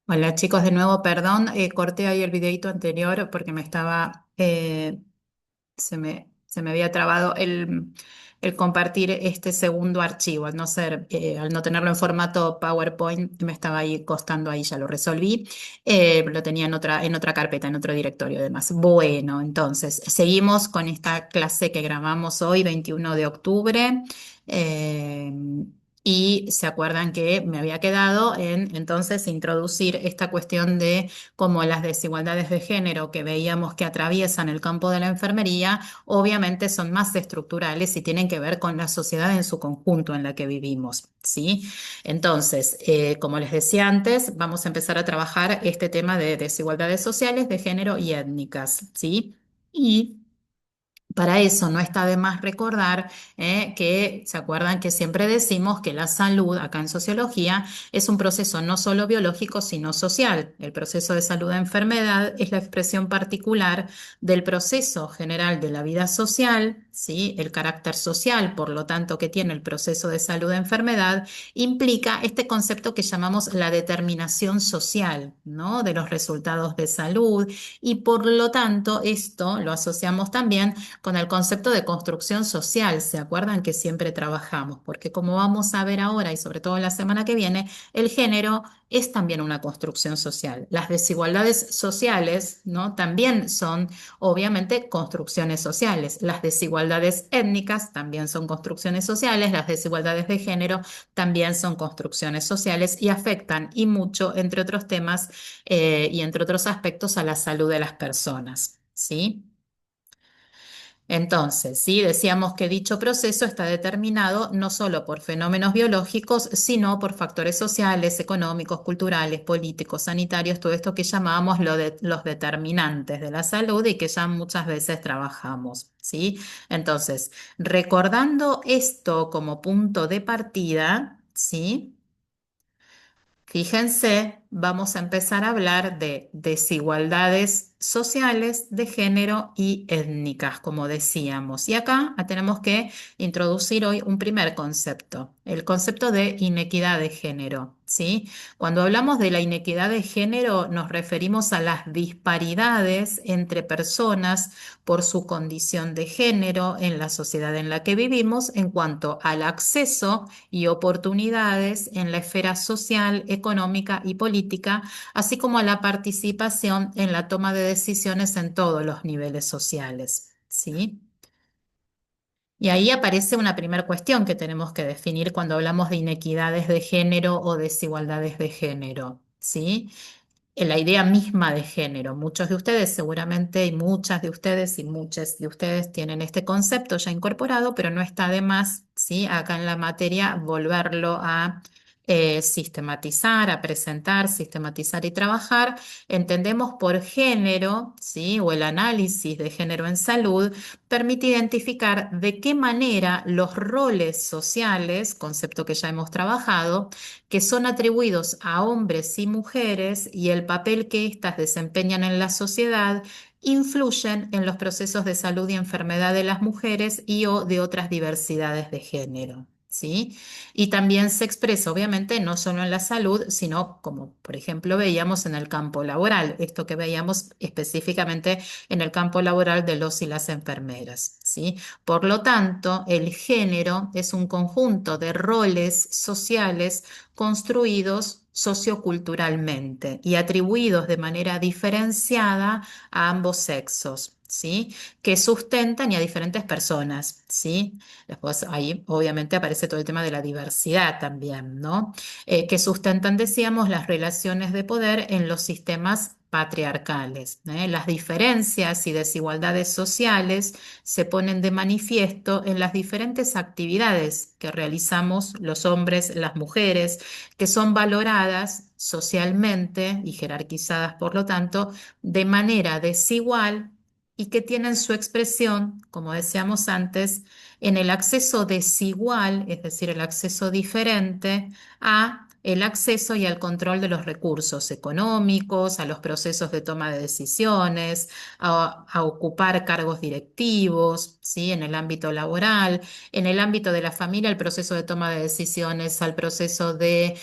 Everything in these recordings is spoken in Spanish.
Hola chicos, de nuevo, perdón, corté ahí el videito anterior porque se me había trabado el compartir este segundo archivo. Al no tenerlo en formato PowerPoint, me estaba ahí costando ahí, ya lo resolví. Lo tenía en otra carpeta, en otro directorio además. Bueno, entonces, seguimos con esta clase que grabamos hoy, 21 de octubre. Eh, y se acuerdan que me había quedado en entonces introducir esta cuestión de cómo las desigualdades de género que veíamos que atraviesan el campo de la enfermería obviamente son más estructurales y tienen que ver con la sociedad en su conjunto en la que vivimos, ¿sí? Entonces, como les decía antes, vamos a empezar a trabajar este tema de desigualdades sociales, de género y étnicas, ¿sí? Y para eso no está de más recordar que se acuerdan que siempre decimos que la salud, acá en sociología, es un proceso no solo biológico, sino social. El proceso de salud-enfermedad es la expresión particular del proceso general de la vida social, ¿sí? El carácter social, por lo tanto, que tiene el proceso de salud-enfermedad, implica este concepto que llamamos la determinación social, ¿no? De los resultados de salud y por lo tanto esto lo asociamos también con el concepto de construcción social. ¿Se acuerdan que siempre trabajamos? Porque como vamos a ver ahora y sobre todo la semana que viene, el género es también una construcción social. Las desigualdades sociales, ¿no? También son obviamente construcciones sociales. Las desigualdades étnicas también son construcciones sociales. Las desigualdades de género también son construcciones sociales y afectan y mucho, entre otros temas y entre otros aspectos, a la salud de las personas. ¿Sí? Entonces, sí, decíamos que dicho proceso está determinado no solo por fenómenos biológicos, sino por factores sociales, económicos, culturales, políticos, sanitarios, todo esto que llamábamos los determinantes de la salud y que ya muchas veces trabajamos, ¿sí? Entonces, recordando esto como punto de partida, ¿sí? Fíjense, vamos a empezar a hablar de desigualdades sociales, de género y étnicas, como decíamos. Y acá tenemos que introducir hoy un primer concepto, el concepto de inequidad de género, ¿sí? Cuando hablamos de la inequidad de género, nos referimos a las disparidades entre personas por su condición de género en la sociedad en la que vivimos en cuanto al acceso y oportunidades en la esfera social, económica y política, así como a la participación en la toma de decisiones en todos los niveles sociales. ¿Sí? Y ahí aparece una primera cuestión que tenemos que definir cuando hablamos de inequidades de género o desigualdades de género. ¿Sí? En la idea misma de género. Muchos de ustedes seguramente y muchas de ustedes y muchos de ustedes tienen este concepto ya incorporado, pero no está de más, ¿sí? Acá en la materia volverlo a sistematizar, a presentar, sistematizar y trabajar. Entendemos por género, ¿sí? O el análisis de género en salud permite identificar de qué manera los roles sociales, concepto que ya hemos trabajado, que son atribuidos a hombres y mujeres y el papel que éstas desempeñan en la sociedad influyen en los procesos de salud y enfermedad de las mujeres y o de otras diversidades de género. ¿Sí? Y también se expresa, obviamente, no solo en la salud, sino como, por ejemplo, veíamos en el campo laboral, esto que veíamos específicamente en el campo laboral de los y las enfermeras. ¿Sí? Por lo tanto, el género es un conjunto de roles sociales construidos socioculturalmente y atribuidos de manera diferenciada a ambos sexos, ¿sí? Que sustentan y a diferentes personas, ¿sí? Después ahí obviamente aparece todo el tema de la diversidad también, ¿no? Que sustentan, decíamos, las relaciones de poder en los sistemas patriarcales. Las diferencias y desigualdades sociales se ponen de manifiesto en las diferentes actividades que realizamos los hombres, las mujeres, que son valoradas socialmente y jerarquizadas, por lo tanto, de manera desigual y que tienen su expresión, como decíamos antes, en el acceso desigual, es decir, el acceso diferente a el acceso y al control de los recursos económicos, a los procesos de toma de decisiones, a ocupar cargos directivos, ¿sí? En el ámbito laboral, en el ámbito de la familia, el proceso de toma de decisiones, al proceso de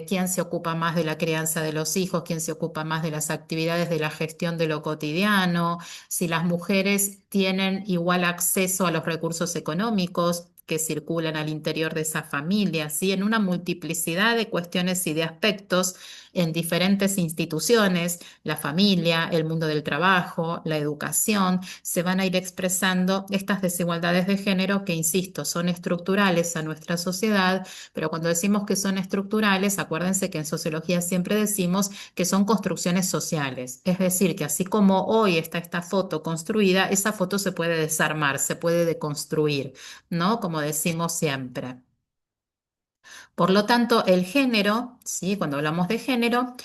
quién se ocupa más de la crianza de los hijos, quién se ocupa más de las actividades de la gestión de lo cotidiano, si las mujeres tienen igual acceso a los recursos económicos que circulan al interior de esa familia, ¿sí? En una multiplicidad de cuestiones y de aspectos en diferentes instituciones, la familia, el mundo del trabajo, la educación, se van a ir expresando estas desigualdades de género que, insisto, son estructurales a nuestra sociedad, pero cuando decimos que son estructurales, acuérdense que en sociología siempre decimos que son construcciones sociales. Es decir, que así como hoy está esta foto construida, esa foto se puede desarmar, se puede deconstruir, ¿no? Como decimos siempre. Por lo tanto, el género, ¿sí? Cuando hablamos de género,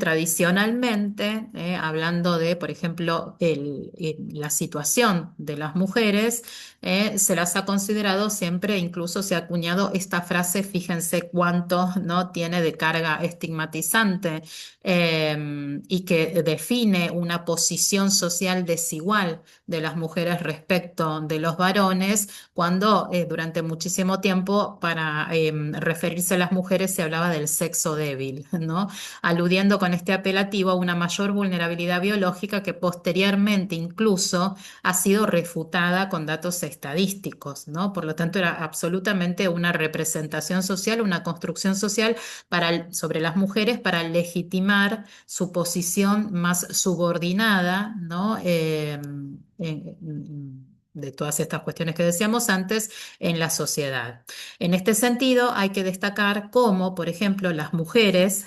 tradicionalmente, hablando de, por ejemplo, la situación de las mujeres, se las ha considerado siempre, incluso se ha acuñado esta frase, fíjense cuánto no tiene de carga estigmatizante, y que define una posición social desigual de las mujeres respecto de los varones cuando durante muchísimo tiempo para referirse a las mujeres se hablaba del sexo débil, ¿no? Aludiendo con este apelativo a una mayor vulnerabilidad biológica que posteriormente incluso ha sido refutada con datos estadísticos, ¿no? Por lo tanto, era absolutamente una representación social, una construcción social sobre las mujeres para legitimar su posición más subordinada, ¿no? De todas estas cuestiones que decíamos antes en la sociedad. En este sentido, hay que destacar cómo, por ejemplo, las mujeres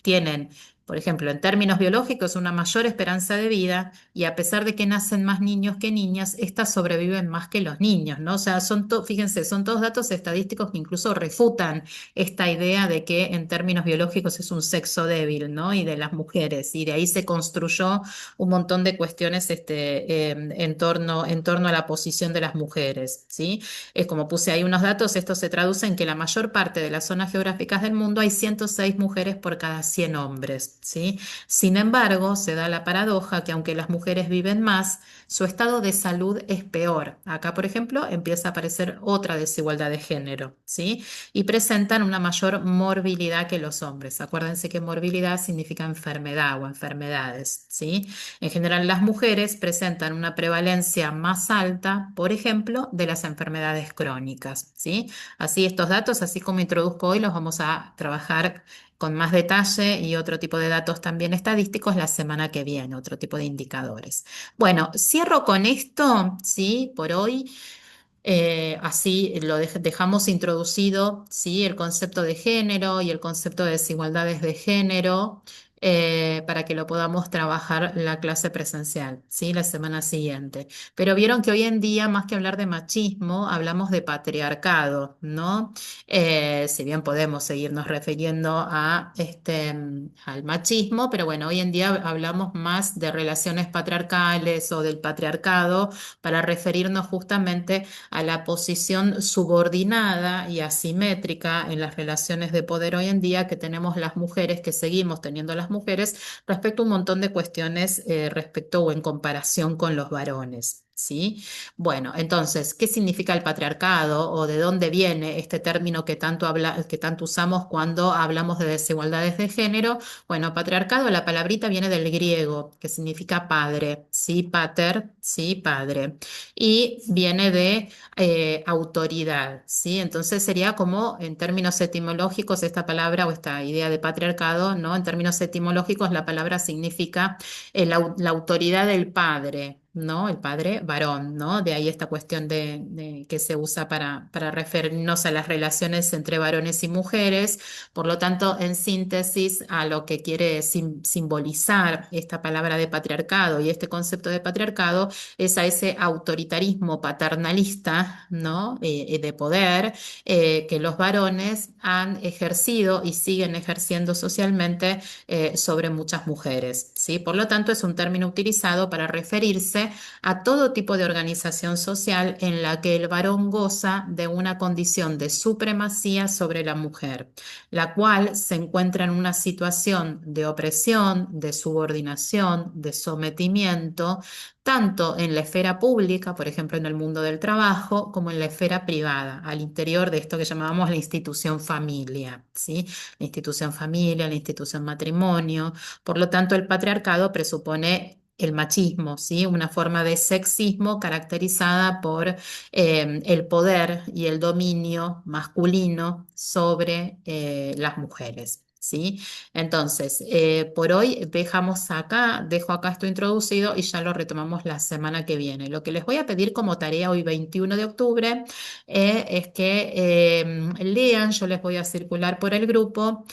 tienen, por ejemplo, en términos biológicos, una mayor esperanza de vida y a pesar de que nacen más niños que niñas, estas sobreviven más que los niños, ¿no? O sea, fíjense, son todos datos estadísticos que incluso refutan esta idea de que en términos biológicos es un sexo débil, ¿no? Y de las mujeres, y de ahí se construyó un montón de cuestiones en torno a la posición de las mujeres, ¿sí? Es como puse ahí unos datos, esto se traduce en que la mayor parte de las zonas geográficas del mundo hay 106 mujeres por cada 100 hombres, ¿sí? Sin embargo, se da la paradoja que aunque las mujeres viven más, su estado de salud es peor. Acá, por ejemplo, empieza a aparecer otra desigualdad de género, ¿sí? Y presentan una mayor morbilidad que los hombres. Acuérdense que morbilidad significa enfermedad o enfermedades, ¿sí? En general, las mujeres presentan una prevalencia más alta, por ejemplo, de las enfermedades crónicas, ¿sí? Así estos datos, así como introduzco hoy, los vamos a trabajar con más detalle y otro tipo de datos también estadísticos la semana que viene, otro tipo de indicadores. Bueno, cierro con esto, ¿sí? Por hoy. Así lo dejamos introducido, ¿sí? El concepto de género y el concepto de desigualdades de género para que lo podamos trabajar la clase presencial, ¿sí? La semana siguiente. Pero vieron que hoy en día, más que hablar de machismo, hablamos de patriarcado, ¿no? Si bien podemos seguirnos refiriendo al machismo, pero bueno, hoy en día hablamos más de relaciones patriarcales o del patriarcado para referirnos justamente a la posición subordinada y asimétrica en las relaciones de poder hoy en día que tenemos las mujeres, que seguimos teniendo las mujeres, respecto a un montón de cuestiones respecto o en comparación con los varones. ¿Sí? Bueno, entonces, ¿qué significa el patriarcado o de dónde viene este término que tanto usamos cuando hablamos de desigualdades de género? Bueno, patriarcado, la palabrita viene del griego, que significa padre, ¿sí? Pater, sí, padre. Y viene de autoridad, ¿sí? Entonces sería como en términos etimológicos esta palabra o esta idea de patriarcado, ¿no? En términos etimológicos la palabra significa la autoridad del padre. ¿No? El padre varón, ¿no? De ahí esta cuestión que se usa para referirnos a las relaciones entre varones y mujeres. Por lo tanto, en síntesis, a lo que quiere simbolizar esta palabra de patriarcado y este concepto de patriarcado es a ese autoritarismo paternalista, ¿no? De poder que los varones han ejercido y siguen ejerciendo socialmente sobre muchas mujeres. ¿sí? Por lo tanto, es un término utilizado para referirse a todo tipo de organización social en la que el varón goza de una condición de supremacía sobre la mujer, la cual se encuentra en una situación de opresión, de subordinación, de sometimiento, tanto en la esfera pública, por ejemplo, en el mundo del trabajo, como en la esfera privada, al interior de esto que llamábamos la institución familia, ¿sí? La institución familia, la institución matrimonio. Por lo tanto, el patriarcado presupone el machismo, ¿sí? Una forma de sexismo caracterizada por el poder y el dominio masculino sobre las mujeres. ¿Sí? Entonces, por hoy dejamos acá, dejo acá esto introducido y ya lo retomamos la semana que viene. Lo que les voy a pedir como tarea hoy 21 de octubre es que lean, yo les voy a circular por el grupo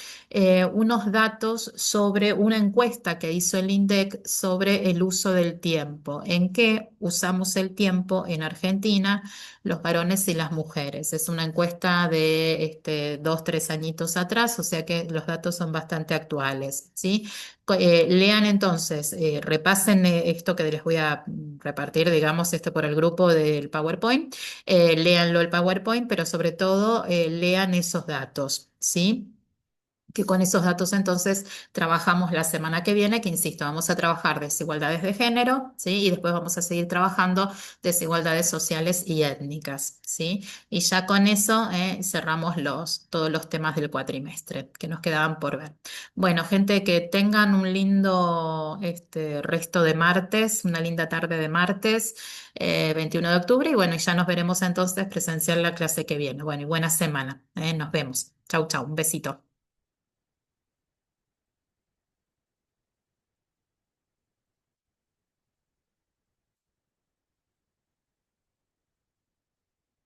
unos datos sobre una encuesta que hizo el INDEC sobre el uso del tiempo. ¿En qué usamos el tiempo en Argentina, los varones y las mujeres? Es una encuesta de 2, 3 añitos atrás, o sea que los datos son bastante actuales, ¿sí? Lean entonces, repasen esto que les voy a repartir, digamos, por el grupo del PowerPoint. Léanlo el PowerPoint, pero sobre todo lean esos datos, ¿sí? Que con esos datos entonces trabajamos la semana que viene, que insisto, vamos a trabajar desigualdades de género, ¿sí? Y después vamos a seguir trabajando desigualdades sociales y étnicas, ¿sí? Y ya con eso cerramos todos los temas del cuatrimestre que nos quedaban por ver. Bueno, gente, que tengan un lindo resto de martes, una linda tarde de martes, 21 de octubre, y bueno, y ya nos veremos entonces presencial la clase que viene. Bueno, y buena semana, nos vemos. Chau, chau, un besito.